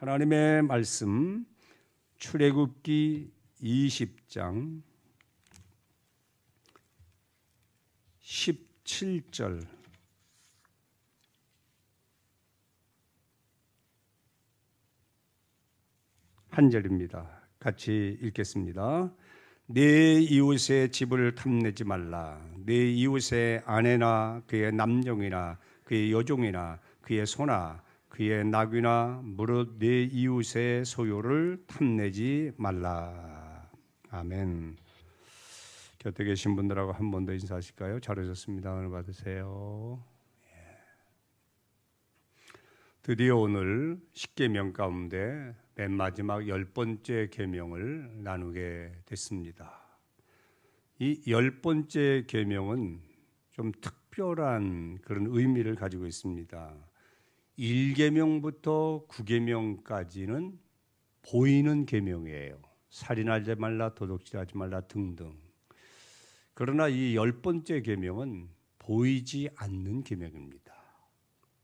하나님의 말씀 출애굽기 20장 17절 한 절입니다. 같이 읽겠습니다. 내 이웃의 집을 탐내지 말라. 내 이웃의 아내나 그의 남종이나 그의 여종이나 그의 소나 그의 나귀나 무릇 내 이웃의 소유를 탐내지 말라. 아멘. 곁에 계신 분들하고 한 번 더 인사하실까요? 잘 오셨습니다. 오늘 받으세요. 드디어 오늘 십계명 가운데 맨 마지막 10번째 계명을 나누게 됐습니다. 이 10번째 계명은 좀 특별한 그런 의미를 가지고 있습니다. 1계명부터 9계명까지는 보이는 계명이에요. 살인하지 말라, 도둑질하지 말라 등등. 그러나 이 10번째 계명은 보이지 않는 계명입니다.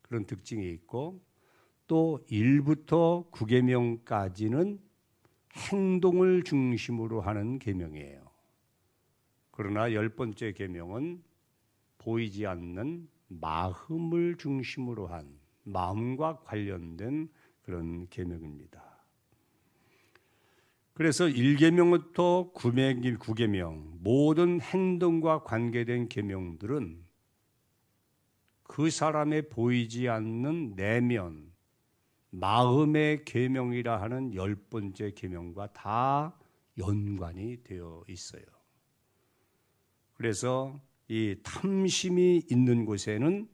그런 특징이 있고 또 1부터 9계명까지는 행동을 중심으로 하는 계명이에요. 그러나 10번째 계명은 보이지 않는 마음을 중심으로 한 마음과 관련된 그런 계명입니다. 그래서 1계명부터 9계명 모든 행동과 관계된 계명들은 그 사람의 보이지 않는 내면 마음의 계명이라 하는 10번째 계명과 다 연관이 되어 있어요. 그래서 이 탐심이 있는 곳에는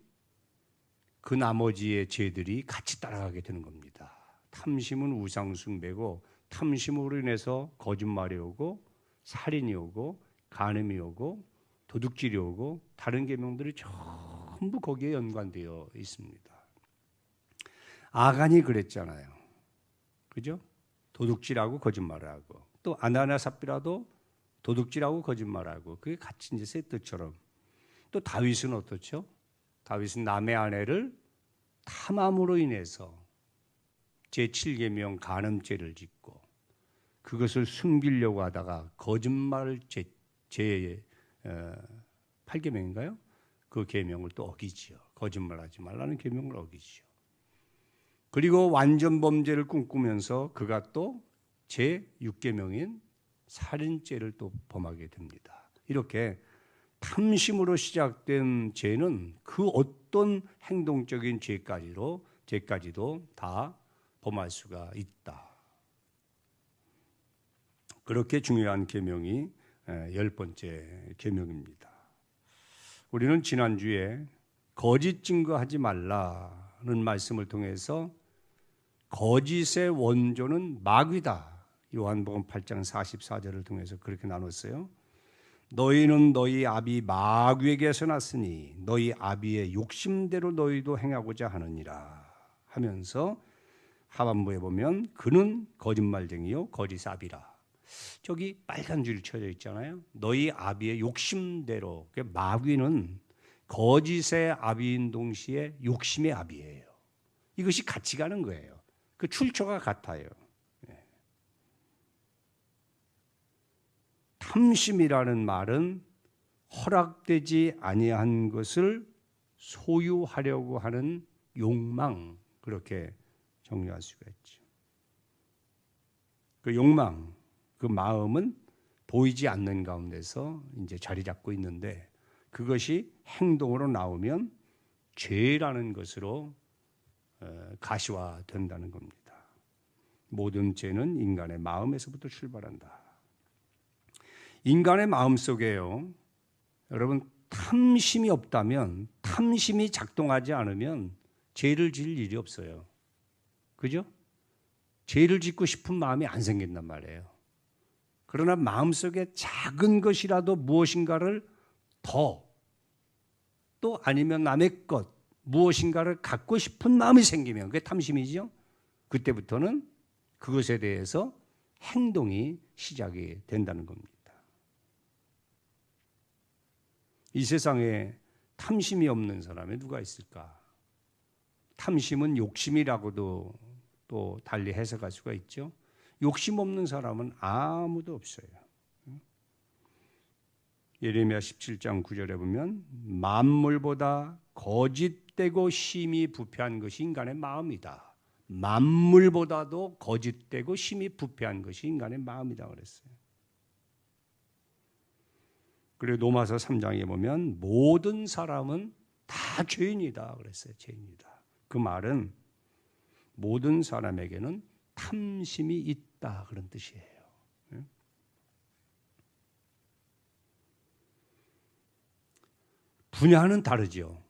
그 나머지의 죄들이 같이 따라가게 되는 겁니다. 탐심은 우상숭배고 탐심으로 인해서 거짓말이 오고 살인이 오고 간음이 오고 도둑질이 오고 다른 계명들이 전부 거기에 연관되어 있습니다. 아간이 그랬잖아요. 그죠? 도둑질하고 거짓말하고 또 아나니아 삽비라도 도둑질하고 거짓말하고 그게 같이 이제 세트처럼 또 다윗은 어떻죠? 다윗은 남의 아내를 탐함으로 인해서 제7계명 간음죄를 짓고 그것을 숨기려고 하다가 거짓말 제8계명인가요? 그 계명을 또 어기지요. 거짓말하지 말라는 계명을 어기지요. 그리고 완전 범죄를 꿈꾸면서 그가 또 제6계명인 살인죄를 또 범하게 됩니다. 이렇게 탐심으로 시작된 죄는 그 어떤 행동적인 죄까지도 다 범할 수가 있다. 그렇게 중요한 계명이 10번째 계명입니다. 우리는 지난주에 거짓 증거하지 말라는 말씀을 통해서 거짓의 원조는 마귀다. 요한복음 8장 44절을 통해서 그렇게 나눴어요. 너희는 너희 아비 마귀에게서 났으니 너희 아비의 욕심대로 너희도 행하고자 하느니라 하면서 하반부에 보면 그는 거짓말쟁이요 거짓 아비라. 저기 빨간 줄이 쳐져 있잖아요. 너희 아비의 욕심대로. 마귀는 거짓의 아비인 동시에 욕심의 아비예요. 이것이 같이 가는 거예요. 그 출처가 같아요. 탐심이라는 말은 허락되지 아니한 것을 소유하려고 하는 욕망, 그렇게 정리할 수가 있죠. 그 욕망, 그 마음은 보이지 않는 가운데서 이제 자리 잡고 있는데 그것이 행동으로 나오면 죄라는 것으로 가시화된다는 겁니다. 모든 죄는 인간의 마음에서부터 출발한다. 인간의 마음 속에요. 여러분 탐심이 없다면 탐심이 작동하지 않으면 죄를 지을 일이 없어요. 그죠? 죄를 짓고 싶은 마음이 안 생긴단 말이에요. 그러나 마음속에 작은 것이라도 무엇인가를 또 아니면 남의 것 무엇인가를 갖고 싶은 마음이 생기면 그게 탐심이죠. 그때부터는 그것에 대해서 행동이 시작이 된다는 겁니다. 이 세상에 탐심이 없는 사람이 누가 있을까? 탐심은 욕심이라고도 또 달리 해석할 수가 있죠. 욕심 없는 사람은 아무도 없어요. 예레미야 17장 9절에 보면 만물보다 거짓되고 심히 부패한 것이 인간의 마음이다. 만물보다도 거짓되고 심히 부패한 것이 인간의 마음이다 그랬어요. 그리고 로마서 3장에 보면 모든 사람은 다 죄인이다 그랬어요. 죄인이다. 그 말은 모든 사람에게는 탐심이 있다 그런 뜻이에요. 분야는 다르죠.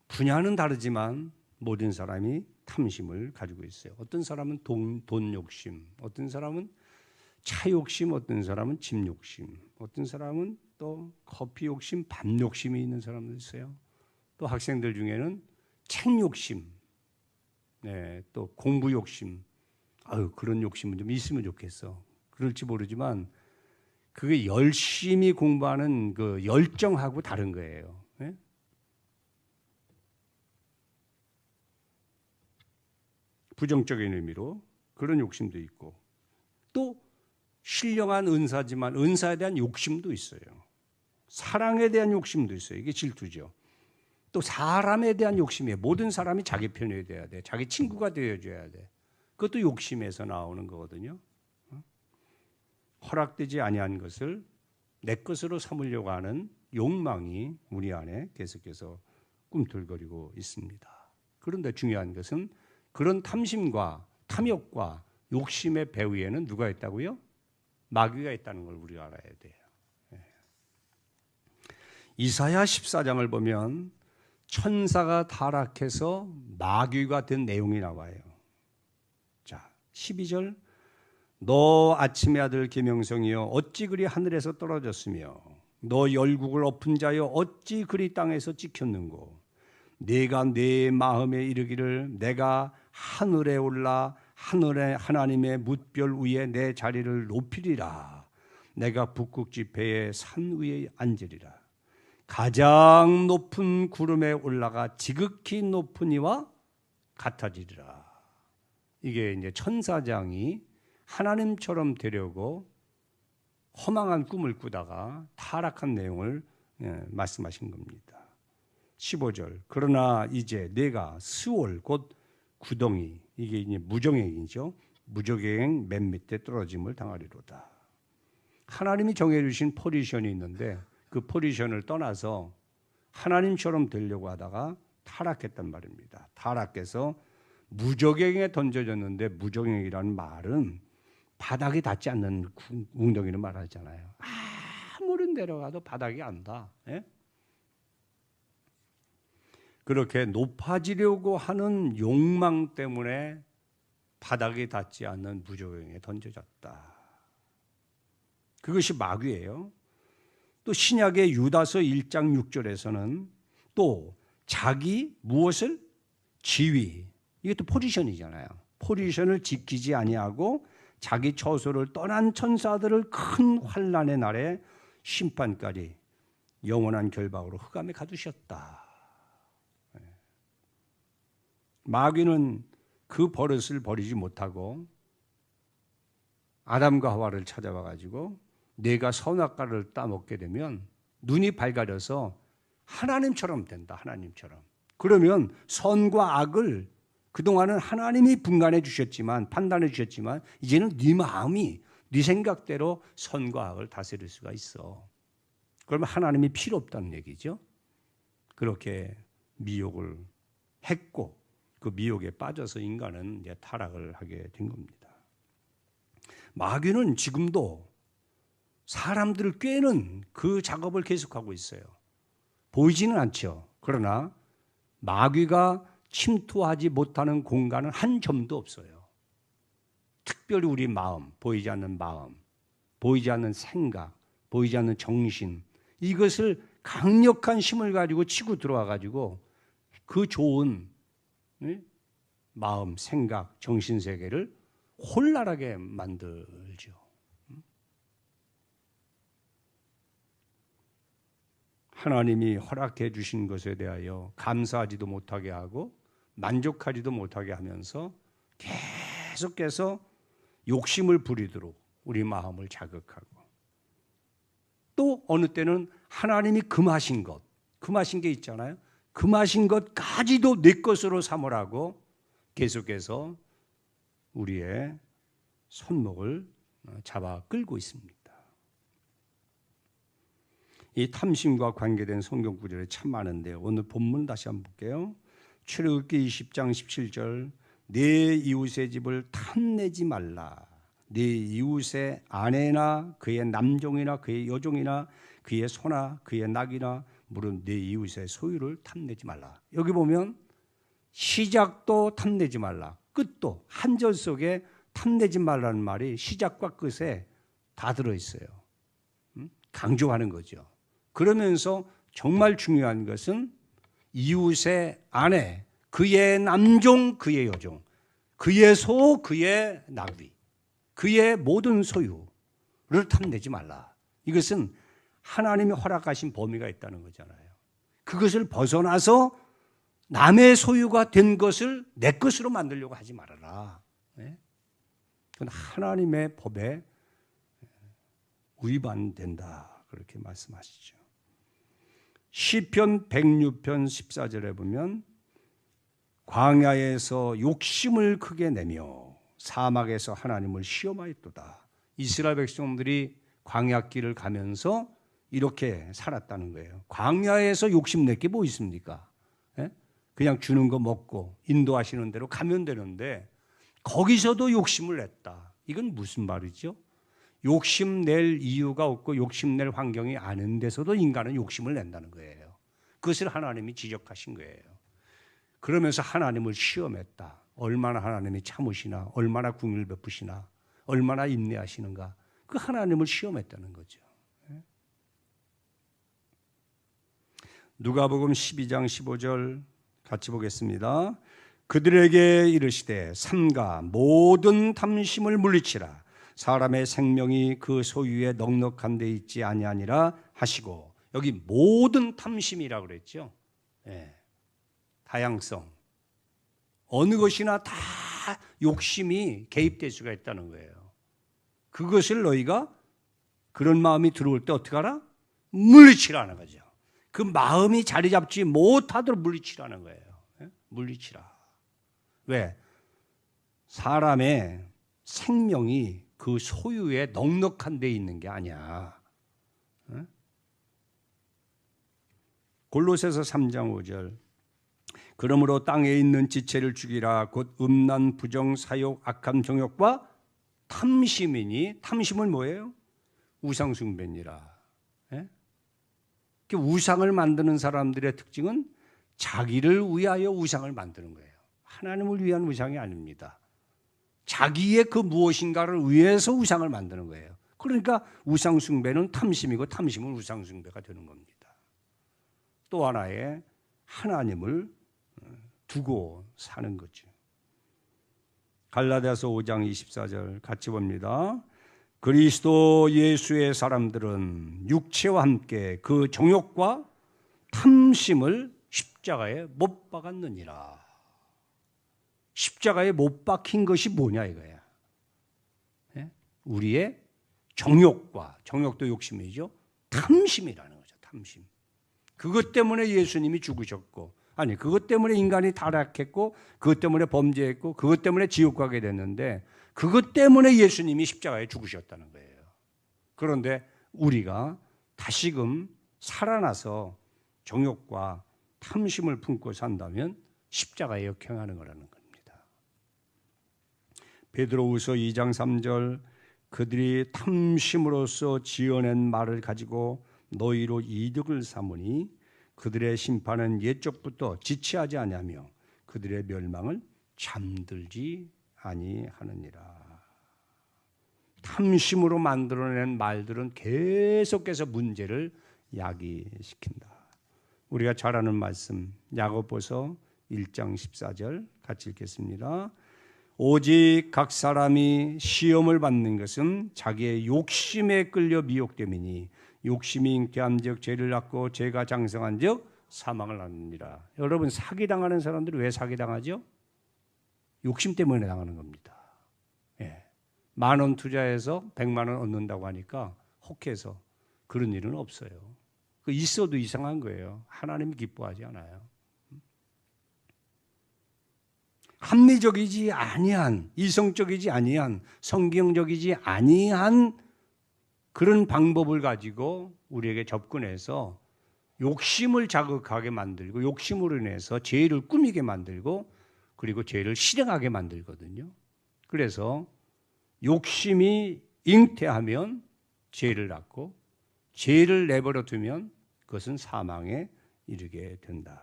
분야는 다르지만 모든 사람이 탐심을 가지고 있어요. 어떤 사람은 돈 욕심, 어떤 사람은 차 욕심, 어떤 사람은 집 욕심, 어떤 사람은 또 커피 욕심, 밥 욕심이 있는 사람도 있어요. 또 학생들 중에는 책 욕심, 네, 또 공부 욕심, 그런 욕심은 좀 있으면 좋겠어. 그럴지 모르지만 그게 열심히 공부하는 그 열정하고 다른 거예요. 네? 부정적인 의미로 그런 욕심도 있고 또 신령한 은사지만 은사에 대한 욕심도 있어요. 사랑에 대한 욕심도 있어요. 이게 질투죠. 또 사람에 대한 욕심이에요. 모든 사람이 자기 편이 돼야 돼. 자기 친구가 되어줘야 돼. 그것도 욕심에서 나오는 거거든요. 허락되지 아니한 것을 내 것으로 삼으려고 하는 욕망이 우리 안에 계속해서 꿈틀거리고 있습니다. 그런데 중요한 것은 그런 탐심과 탐욕과 욕심의 배후에는 누가 있다고요? 마귀가 있다는 걸 우리가 알아야 돼요. 이사야 14장을 보면 천사가 타락해서 마귀가 된 내용이 나와요. 자, 12절 너 아침의 아들 계명성이여 어찌 그리 하늘에서 떨어졌으며 너 열국을 엎은 자여 어찌 그리 땅에서 찍혔는고 네가 내 마음에 이르기를 내가 하늘에 올라 하늘의 하나님의 뭇별 위에 내 자리를 높이리라 내가 북극 지폐의 산 위에 앉으리라 가장 높은 구름에 올라가 지극히 높은 이와 같아지리라. 이게 이제 천사장이 하나님처럼 되려고 허망한 꿈을 꾸다가 타락한 내용을 말씀하신 겁니다. 15절 그러나 이제 내가 스올 곧 구덩이 이게 이제 무정행이죠. 무정행 맨 밑에 떨어짐을 당하리로다. 하나님이 정해주신 포지션이 있는데 그 포지션을 떠나서 하나님처럼 되려고 하다가 타락했단 말입니다. 타락해서 무적행에 던져졌는데 무적행이라는 말은 바닥이 닿지 않는 웅덩이를 말하잖아요. 아무리 내려가도 바닥이 안 닿아. 예? 그렇게 높아지려고 하는 욕망 때문에 바닥이 닿지 않는 무적행에 던져졌다. 그것이 마귀예요. 또 신약의 유다서 1장 6절에서는 또 자기 무엇을? 지위. 이것도 포지션이잖아요. 포지션을 지키지 아니하고 자기 처소를 떠난 천사들을 큰 환난의 날에 심판까지 영원한 결박으로 흑암에 가두셨다. 마귀는 그 버릇을 버리지 못하고 아담과 하와를 찾아와 가지고 내가 선악과를 따먹게 되면 눈이 밝아져서 하나님처럼 된다. 하나님처럼. 그러면 선과 악을 그동안은 하나님이 분간해 주셨지만 판단해 주셨지만 이제는 네 마음이 네 생각대로 선과 악을 다스릴 수가 있어. 그러면 하나님이 필요 없다는 얘기죠. 그렇게 미혹을 했고 그 미혹에 빠져서 인간은 이제 타락을 하게 된 겁니다. 마귀는 지금도 사람들을 꿰는 그 작업을 계속하고 있어요. 보이지는 않죠. 그러나 마귀가 침투하지 못하는 공간은 한 점도 없어요. 특별히 우리 마음, 보이지 않는 마음, 보이지 않는 생각, 보이지 않는 정신 이것을 강력한 힘을 가지고 치고 들어와 가지고 그 좋은 마음, 생각, 정신세계를 혼란하게 만들죠. 하나님이 허락해 주신 것에 대하여 감사하지도 못하게 하고 만족하지도 못하게 하면서 계속해서 욕심을 부리도록 우리 마음을 자극하고, 또 어느 때는 하나님이 금하신 게 있잖아요. 금하신 것까지도 내 것으로 삼으라고 계속해서 우리의 손목을 잡아 끌고 있습니다. 이 탐심과 관계된 성경 구절이 참 많은데요. 오늘 본문 다시 한번 볼게요. 출애굽기 20장 17절, 내 이웃의 집을 탐내지 말라. 네 이웃의 아내나 그의 남종이나 그의 여종이나 그의 소나 그의 낙이나 물은 네 이웃의 소유를 탐내지 말라. 여기 보면 시작도 탐내지 말라, 끝도 한 절 속에 탐내지 말라는 말이 시작과 끝에 다 들어있어요. 강조하는 거죠. 그러면서 정말 중요한 것은 이웃의 아내, 그의 남종, 그의 여종, 그의 소, 그의 나귀, 그의 모든 소유를 탐내지 말라. 이것은 하나님이 허락하신 범위가 있다는 거잖아요. 그것을 벗어나서 남의 소유가 된 것을 내 것으로 만들려고 하지 말아라. 그건 하나님의 법에 위반된다, 그렇게 말씀하시죠. 시편 106편 14절에 보면 광야에서 욕심을 크게 내며 사막에서 하나님을 시험하였도다. 이스라엘 백성들이 광야길을 가면서 이렇게 살았다는 거예요. 광야에서 욕심낼 게 뭐 있습니까? 그냥 주는 거 먹고 인도하시는 대로 가면 되는데 거기서도 욕심을 냈다. 이건 무슨 말이죠? 욕심낼 이유가 없고 욕심낼 환경이 아닌 데서도 인간은 욕심을 낸다는 거예요. 그것을 하나님이 지적하신 거예요. 그러면서 하나님을 시험했다. 얼마나 하나님이 참으시나, 얼마나 긍휼 베푸시나, 얼마나 인내하시는가, 그 하나님을 시험했다는 거죠. 누가복음 12장 15절 같이 보겠습니다. 그들에게 이르시되 삼가 모든 탐심을 물리치라. 사람의 생명이 그 소유에 넉넉한 데 있지 아니하니라 하시고, 여기 모든 탐심이라고 그랬죠. 다양성, 어느 것이나 다 욕심이 개입될 수가 있다는 거예요. 그것을 너희가 그런 마음이 들어올 때 어떻게 하라? 물리치라는 거죠. 그 마음이 자리 잡지 못하도록 물리치라는 거예요. 물리치라. 왜? 사람의 생명이 그 소유에 넉넉한 데 있는 게 아니야. 골로새서 3장 5절, 그러므로 땅에 있는 지체를 죽이라. 곧 음란, 부정, 사욕, 악한 정욕과 탐심이니, 탐심은 뭐예요? 우상숭배니라. 우상을 만드는 사람들의 특징은 자기를 위하여 우상을 만드는 거예요. 하나님을 위한 우상이 아닙니다. 자기의 그 무엇인가를 위해서 우상을 만드는 거예요. 그러니까 우상숭배는 탐심이고 탐심은 우상숭배가 되는 겁니다. 또 하나의 하나님을 두고 사는 거죠. 갈라디아서 5장 24절 같이 봅니다. 그리스도 예수의 사람들은 육체와 함께 그 정욕과 탐심을 십자가에 못 박았느니라. 십자가에 못 박힌 것이 뭐냐 이거야. 우리의 정욕과, 정욕도 욕심이죠, 탐심이라는 거죠. 탐심. 그것 때문에 예수님이 죽으셨고, 아니 그것 때문에 인간이 타락했고, 그것 때문에 범죄했고, 그것 때문에 지옥 가게 됐는데, 그것 때문에 예수님이 십자가에 죽으셨다는 거예요. 그런데 우리가 다시금 살아나서 정욕과 탐심을 품고 산다면 십자가에 역행하는 거라는 겁니다. 베드로후서 2장 3절, 그들이 탐심으로써 지어낸 말을 가지고 너희로 이득을 삼으니 그들의 심판은 옛적부터 지체하지 아니하며 그들의 멸망을 잠들지 아니하느니라. 탐심으로 만들어낸 말들은 계속해서 문제를 야기시킨다. 우리가 잘 아는 말씀, 야고보서 1장 14절 같이 읽겠습니다. 오직 각 사람이 시험을 받는 것은 자기의 욕심에 끌려 미혹됨이니 욕심이 잉태한즉 죄를 낳고 죄가 장성한즉 사망을 낳느니라. 여러분, 사기당하는 사람들이 왜 사기당하죠? 욕심 때문에 당하는 겁니다. 10,000원 투자해서 100만 원 얻는다고 하니까 혹해서 그런 일은 없어요. 그 있어도 이상한 거예요. 하나님이 기뻐하지 않아요. 합리적이지 아니한, 이성적이지 아니한, 성경적이지 아니한 그런 방법을 가지고 우리에게 접근해서 욕심을 자극하게 만들고 욕심으로 인해서 죄를 꾸미게 만들고 그리고 죄를 실행하게 만들거든요. 그래서 욕심이 잉태하면 죄를 낳고 죄를 내버려 두면 그것은 사망에 이르게 된다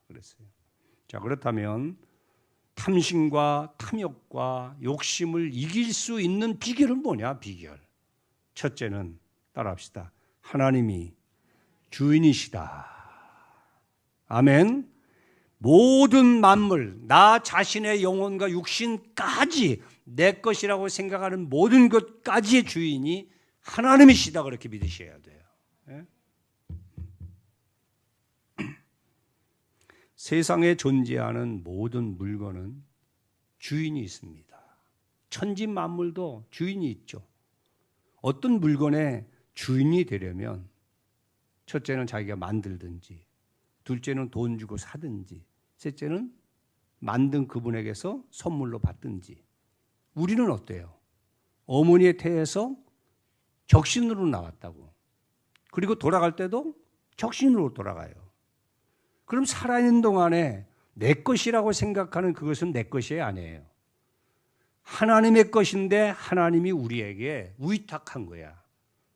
그랬어요. 자, 그렇다면 탐심과 탐욕과 욕심을 이길 수 있는 비결은 뭐냐? 비결. 첫째는 따라합시다. 하나님이 주인이시다. 아멘. 모든 만물, 나 자신의 영혼과 육신까지 내 것이라고 생각하는 모든 것까지의 주인이 하나님이시다. 그렇게 믿으셔야 돼요. 예? 세상에 존재하는 모든 물건은 주인이 있습니다. 천지 만물도 주인이 있죠. 어떤 물건의 주인이 되려면 첫째는 자기가 만들든지, 둘째는 돈 주고 사든지, 셋째는 만든 그분에게서 선물로 받든지. 우리는 어때요? 어머니의 태에서 적신으로 나왔다고. 그리고 돌아갈 때도 적신으로 돌아가요. 그럼 살아있는 동안에 내 것이라고 생각하는 그것은 내 것이 아니에요. 하나님의 것인데 하나님이 우리에게 위탁한 거야.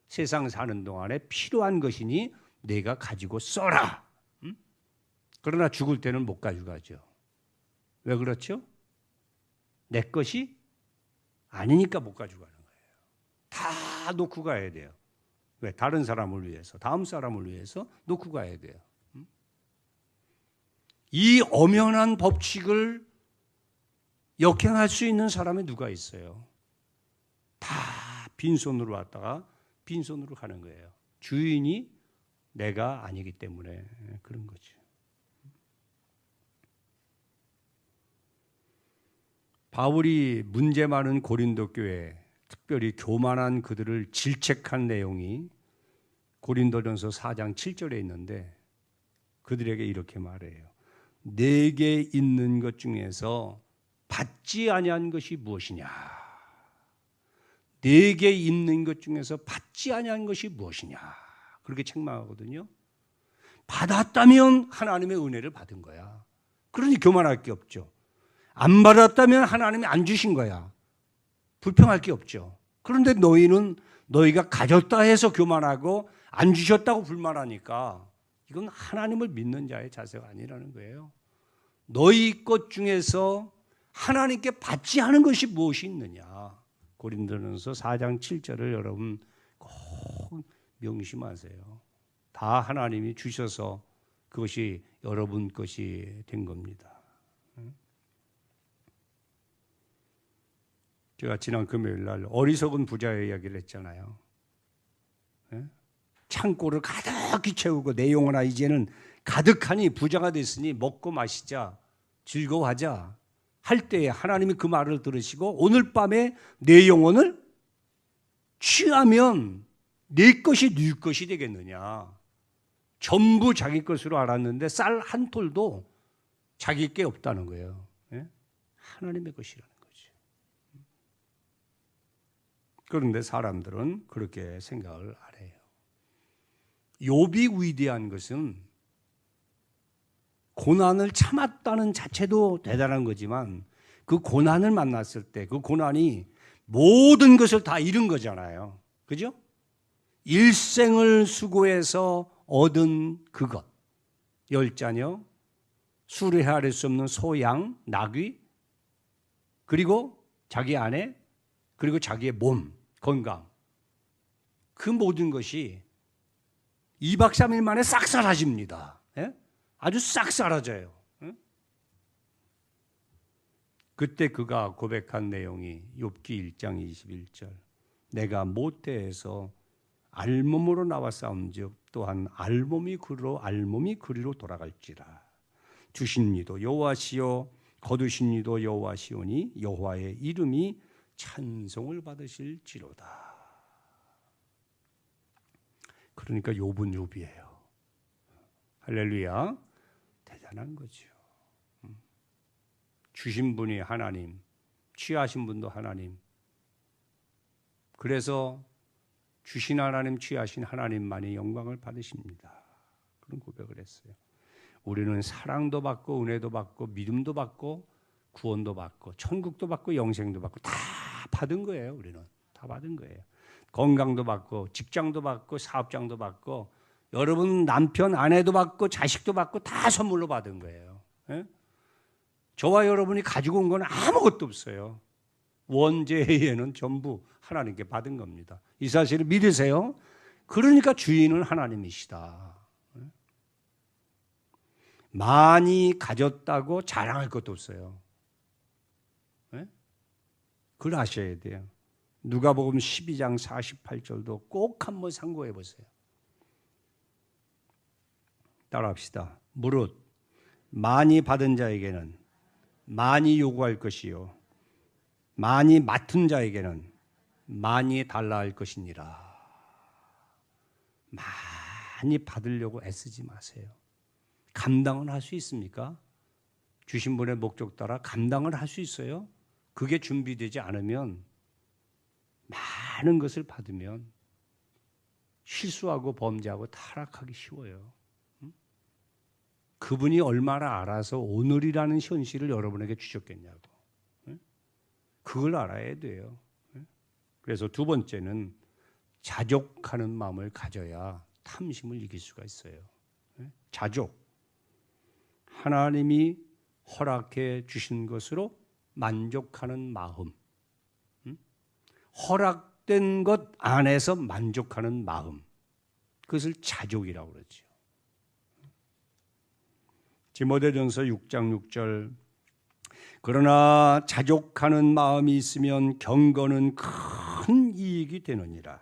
세상 사는 동안에 필요한 것이니 내가 가지고 써라. 응? 그러나 죽을 때는 못 가져가죠. 왜 그렇죠? 내 것이 아니니까 못 가져가는 거예요. 다 놓고 가야 돼요. 왜? 다른 사람을 위해서, 다음 사람을 위해서 놓고 가야 돼요. 응? 이 엄연한 법칙을 역행할 수 있는 사람이 누가 있어요? 다 빈손으로 왔다가 빈손으로 가는 거예요. 주인이 내가 아니기 때문에 그런 거죠. 바울이 문제 많은 고린도 교회, 특별히 교만한 그들을 질책한 내용이 고린도전서 4장 7절에 있는데 그들에게 이렇게 말해요. 내게 있는 것 중에서 받지 아니한 것이 무엇이냐? 내게 있는 것 중에서 받지 아니한 것이 무엇이냐? 그렇게 책망하거든요. 받았다면 하나님의 은혜를 받은 거야. 그러니 교만할 게 없죠. 안 받았다면 하나님이 안 주신 거야. 불평할 게 없죠. 그런데 너희는 너희가 가졌다 해서 교만하고 안 주셨다고 불만하니까 이건 하나님을 믿는 자의 자세가 아니라는 거예요. 너희 것 중에서 하나님께 받지 않은 것이 무엇이 있느냐. 고린도전서 4장 7절을 여러분 꼭 명심하세요. 다 하나님이 주셔서 그것이 여러분 것이 된 겁니다. 제가 지난 금요일 날 어리석은 부자의 이야기를 했잖아요. 창고를 가득히 채우고 내 영혼아 이제는 가득하니 부자가 됐으니 먹고 마시자 즐거워하자 할 때에 하나님이 그 말을 들으시고 오늘 밤에 내 영혼을 취하면 내 것이 네 것이 되겠느냐. 전부 자기 것으로 알았는데 쌀 한 톨도 자기 게 없다는 거예요. 하나님의 것이라는 거죠. 그런데 사람들은 그렇게 생각을 안 해요. 욥이 위대한 것은 고난을 참았다는 자체도 대단한 거지만 그 고난을 만났을 때 그 고난이 모든 것을 다 잃은 거잖아요. 그죠? 일생을 수고해서 얻은 그것, 10자녀, 수를 헤아릴 수 없는 소양, 나귀, 그리고 자기 아내, 그리고 자기의 몸, 건강, 그 모든 것이 2박 3일 만에 싹 사라집니다. 아주 싹 사라져요. 그때 그가 고백한 내용이 욥기 1장 21절. 내가 모태에서 알몸으로 나와 싸움즉 또한 알몸이 그리로 돌아갈지라. 주신 이도 여호와시요 거두신 이도 여호와시오니 여호와의 이름이 찬송을 받으실지로다. 그러니까 욥은 욥이에요. 할렐루야. 대단한 거죠. 주신 분이 하나님, 취하신 분도 하나님. 그래서 주신 하나님, 취하신 하나님만이 영광을 받으십니다. 그런 고백을 했어요. 우리는 사랑도 받고 은혜도 받고 믿음도 받고 구원도 받고 천국도 받고 영생도 받고 다 받은 거예요. 우리는 다 받은 거예요. 건강도 받고 직장도 받고 사업장도 받고 여러분 남편 아내도 받고 자식도 받고 다 선물로 받은 거예요. 예? 저와 여러분이 가지고 온 건 아무것도 없어요. 원죄에는 전부 하나님께 받은 겁니다. 이 사실을 믿으세요. 그러니까 주인은 하나님이시다. 많이 가졌다고 자랑할 것도 없어요. 그걸 아셔야 돼요. 누가복음 12장 48절도 꼭 한번 상고해 보세요. 따라합시다. 무릇 많이 받은 자에게는 많이 요구할 것이요 많이 맡은 자에게는 많이 달라 할 것이니라. 많이 받으려고 애쓰지 마세요. 감당은 할 수 있습니까? 주신 분의 목적 따라 감당을 할 수 있어요? 그게 준비되지 않으면 많은 것을 받으면 실수하고 범죄하고 타락하기 쉬워요. 그분이 얼마나 알아서 오늘이라는 현실을 여러분에게 주셨겠냐고. 그걸 알아야 돼요. 그래서 두 번째는 자족하는 마음을 가져야 탐심을 이길 수가 있어요. 자족. 하나님이 허락해 주신 것으로 만족하는 마음. 허락된 것 안에서 만족하는 마음. 그것을 자족이라고 그러죠. 디모데전서 6장 6절 그러나 자족하는 마음이 있으면 경건은 큰 이익이 되느니라.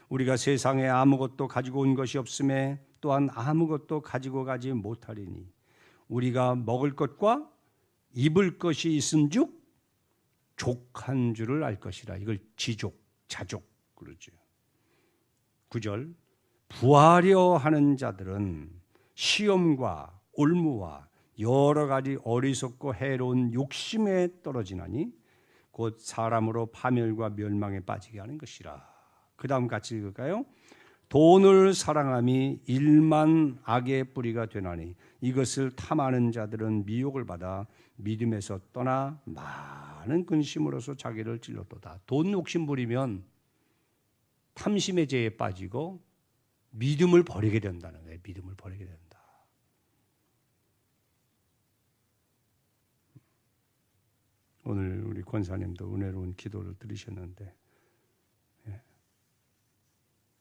우리가 세상에 아무것도 가지고 온 것이 없음에 또한 아무것도 가지고 가지 못하리니 우리가 먹을 것과 입을 것이 있은즉 족한 줄을 알 것이라. 이걸 지족, 자족 그러죠. 9절 부하려 하는 자들은 시험과 올무와 여러 가지 어리석고 해로운 욕심에 떨어지나니 곧 사람으로 파멸과 멸망에 빠지게 하는 것이라. 그 다음 같이 읽을까요? 돈을 사랑함이 일만 악의 뿌리가 되나니 이것을 탐하는 자들은 미혹을 받아 믿음에서 떠나 많은 근심으로서 자기를 찔렀도다. 돈 욕심 부리면 탐심의 죄에 빠지고 믿음을 버리게 된다는 거예요. 믿음을 버리게 된다. 오늘 우리 권사님도 은혜로운 기도를 들으셨는데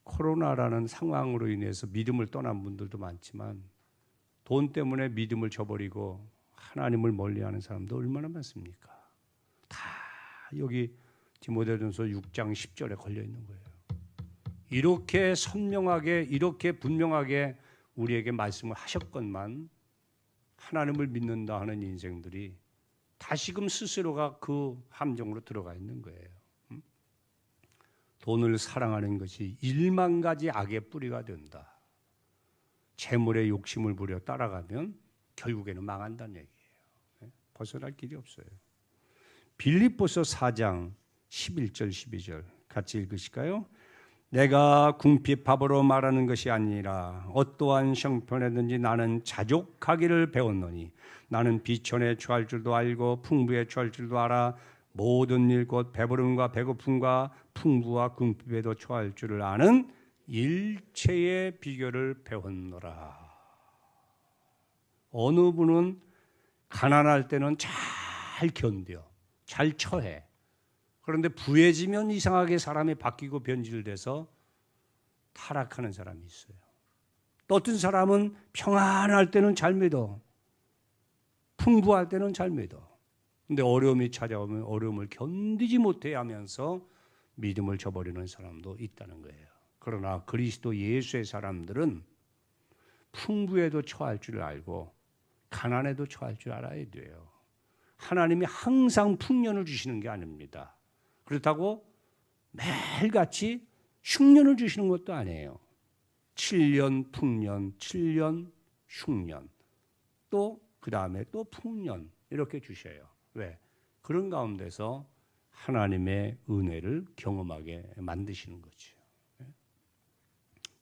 코로나라는 상황으로 인해서 믿음을 떠난 분들도 많지만 돈 때문에 믿음을 저버리고 하나님을 멀리하는 사람도 얼마나 많습니까? 다 여기 디모데전서 6장 10절에 걸려 있는 거예요. 이렇게 선명하게 이렇게 분명하게 우리에게 말씀을 하셨건만 하나님을 믿는다 하는 인생들이 다시금 스스로가 그 함정으로 들어가 있는 거예요. 돈을 사랑하는 것이 1만 가지 악의 뿌리가 된다. 재물의 욕심을 부려 따라가면 결국에는 망한다는 얘기예요. 벗어날 길이 없어요. 빌립보서 4장 11절 12절 같이 읽으실까요? 내가 궁핍함으로 말하는 것이 아니라 어떠한 형편에든지 나는 자족하기를 배웠노니 나는 비천에 처할 줄도 알고 풍부에 처할 줄도 알아 모든 일 곧 배부름과 배고픔과 풍부와 궁핍에도 처할 줄을 아는 일체의 비결을 배웠노라. 어느 분은 가난할 때는 잘 견뎌, 잘 처해. 그런데 부해지면 이상하게 사람이 바뀌고 변질돼서 타락하는 사람이 있어요. 또 어떤 사람은 평안할 때는 잘 믿어. 풍부할 때는 잘 믿어. 근데 어려움이 찾아오면 어려움을 견디지 못해 하면서 믿음을 저버리는 사람도 있다는 거예요. 그러나 그리스도 예수의 사람들은 풍부에도 처할 줄 알고 가난에도 처할 줄 알아야 돼요. 하나님이 항상 풍년을 주시는 게 아닙니다. 그렇다고 매일같이 흉년을 주시는 것도 아니에요. 7년 풍년, 7년 흉년, 또 그 다음에 또 풍년 이렇게 주셔요. 왜? 그런 가운데서 하나님의 은혜를 경험하게 만드시는 거죠.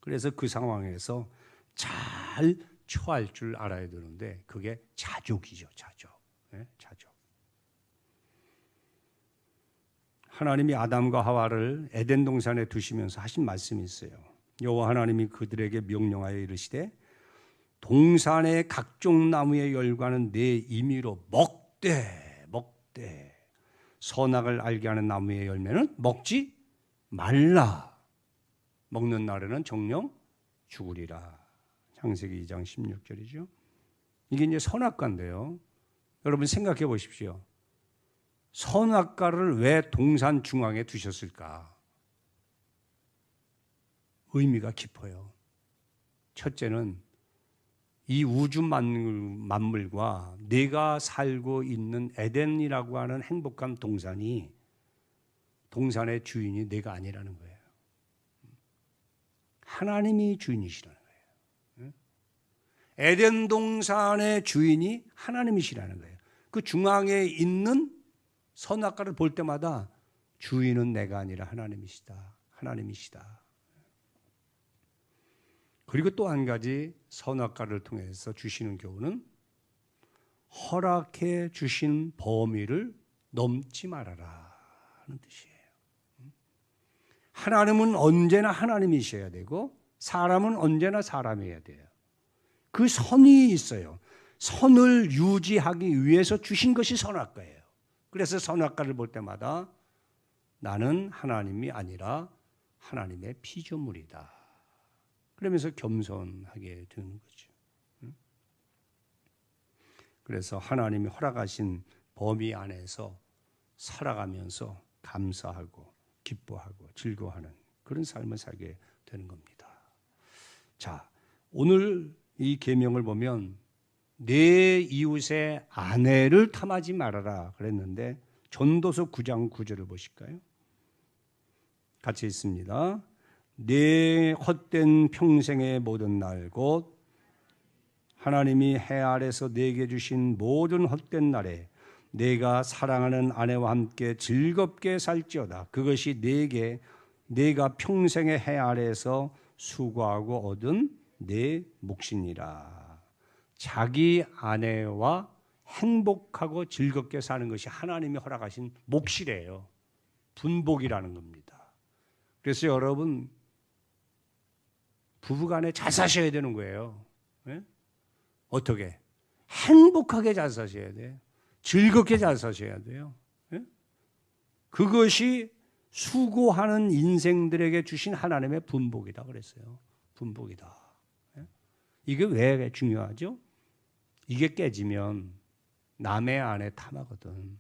그래서 그 상황에서 잘 처할 줄 알아야 되는데 그게 자족이죠. 자족. 자족. 하나님이 아담과 하와를 에덴 동산에 두시면서 하신 말씀이 있어요. 여호와 하나님이 그들에게 명령하여 이르시되 동산의 각종 나무의 열과는 내 임의로 먹되 선악을 알게 하는 나무의 열매는 먹지 말라. 먹는 날에는 정령 죽으리라. 창세기 2장 16절이죠. 이게 이제 선악과인데요. 여러분 생각해 보십시오. 선악과를 왜 동산 중앙에 두셨을까? 의미가 깊어요. 첫째는 이 우주 만물과 내가 살고 있는 에덴이라고 하는 행복한 동산의 주인이 내가 아니라는 거예요. 하나님이 주인이시라는 거예요. 에덴 동산의 주인이 하나님이시라는 거예요. 그 중앙에 있는 선악과를 볼 때마다 주인은 내가 아니라 하나님이시다. 그리고 또 한 가지 선악과를 통해서 주시는 교훈은 허락해 주신 범위를 넘지 말아라 하는 뜻이에요. 하나님은 언제나 하나님이셔야 되고 사람은 언제나 사람이어야 돼요. 그 선이 있어요. 선을 유지하기 위해서 주신 것이 선악과예요. 그래서 선악과를 볼 때마다 나는 하나님이 아니라 하나님의 피조물이다. 그러면서 겸손하게 되는 거죠. 그래서 하나님이 허락하신 범위 안에서 살아가면서 감사하고 기뻐하고 즐거워하는 그런 삶을 살게 되는 겁니다. 자, 오늘 이 계명을 보면 내 이웃의 아내를 탐하지 말아라 그랬는데 전도서 9장 9절을 보실까요? 같이 있습니다. 내 헛된 평생의 모든 날 곧 하나님이 해 아래서 내게 주신 모든 헛된 날에 내가 사랑하는 아내와 함께 즐겁게 살지어다. 그것이 내가 평생의 해 아래에서 수고하고 얻은 내 몫이니라. 자기 아내와 행복하고 즐겁게 사는 것이 하나님이 허락하신 몫이래요. 분복이라는 겁니다. 그래서 여러분 부부간에 잘 사셔야 되는 거예요. 네? 어떻게? 행복하게 잘 사셔야 돼요. 즐겁게 잘 사셔야 돼요. 네? 그것이 수고하는 인생들에게 주신 하나님의 분복이다 그랬어요. 분복이다. 네? 이게 왜 중요하죠? 이게 깨지면 남의 아내 탐하거든.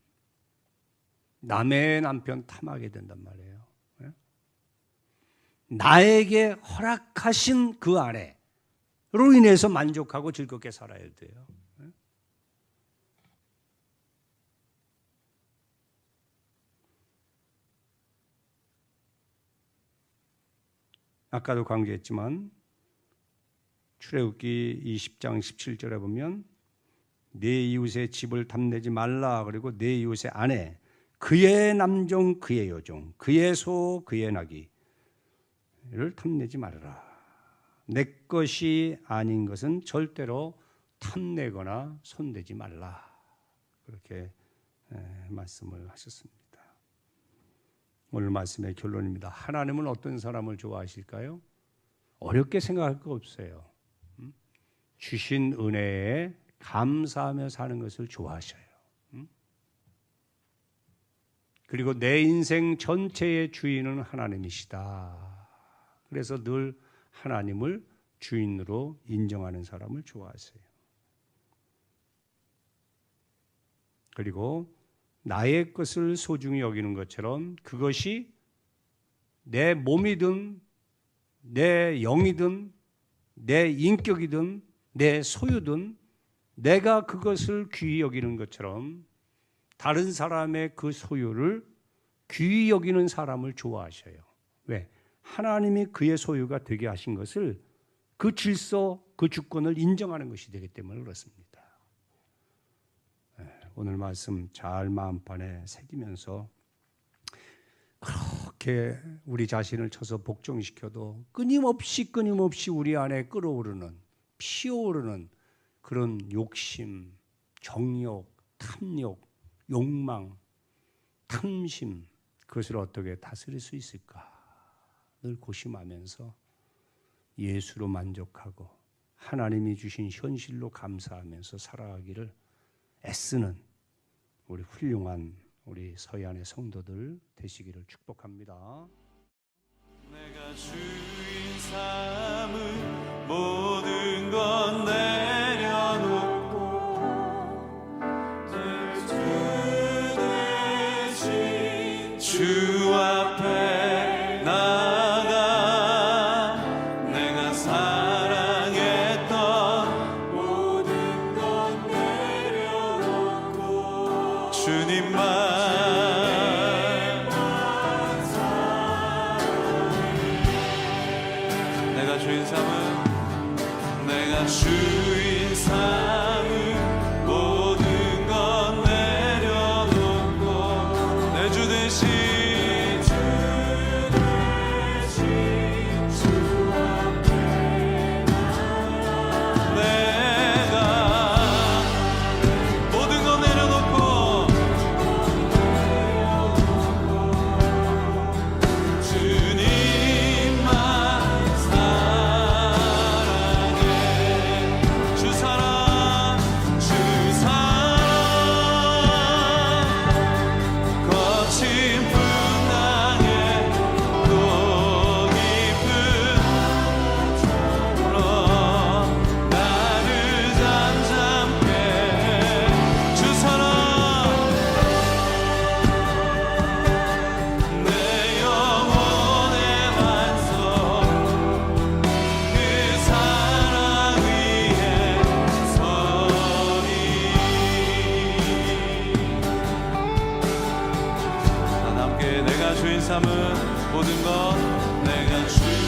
남의 남편 탐하게 된단 말이에요. 나에게 허락하신 그 아내로 인해서 만족하고 즐겁게 살아야 돼요. 아까도 강조했지만 출애굽기 20장 17절에 보면 내 이웃의 집을 탐내지 말라. 그리고 내 이웃의 아내, 그의 남종, 그의 여종, 그의 소, 그의 나귀 를 탐내지 말아라. 내 것이 아닌 것은 절대로 탐내거나 손대지 말라. 그렇게 말씀을 하셨습니다. 오늘 말씀의 결론입니다. 하나님은 어떤 사람을 좋아하실까요? 어렵게 생각할 거 없어요. 주신 은혜에 감사하며 사는 것을 좋아하셔요. 그리고 내 인생 전체의 주인은 하나님이시다. 그래서 늘 하나님을 주인으로 인정하는 사람을 좋아하세요. 그리고 나의 것을 소중히 여기는 것처럼 그것이 내 몸이든 내 영이든 내 인격이든 내 소유든 내가 그것을 귀히 여기는 것처럼 다른 사람의 그 소유를 귀히 여기는 사람을 좋아하셔요. 왜? 하나님이 그의 소유가 되게 하신 것을, 그 질서, 그 주권을 인정하는 것이 되기 때문에 그렇습니다. 오늘 말씀 잘 마음판에 새기면서 그렇게 우리 자신을 쳐서 복종시켜도 끊임없이 우리 안에 끓어오르는, 피어오르는 그런 욕심, 정욕, 탐욕, 욕망, 탐심, 그것을 어떻게 다스릴 수 있을까 늘 고심하면서 예수로 만족하고 하나님이 주신 현실로 감사하면서 살아가기를 애쓰는 우리 훌륭한 우리 서해안의 성도들 되시기를 축복합니다. 내가 주인 삼은 모든 건 내려놓고 주 대신 주 앞에 나가 내가 사랑했던 모든 건 내려놓고 주님만 주인 삼은 모든 건 내려놓고 내 주 대신 주 앞에 내가 모든 건 내려놓고 주님만 주인 삼은 모든 것 내가 주인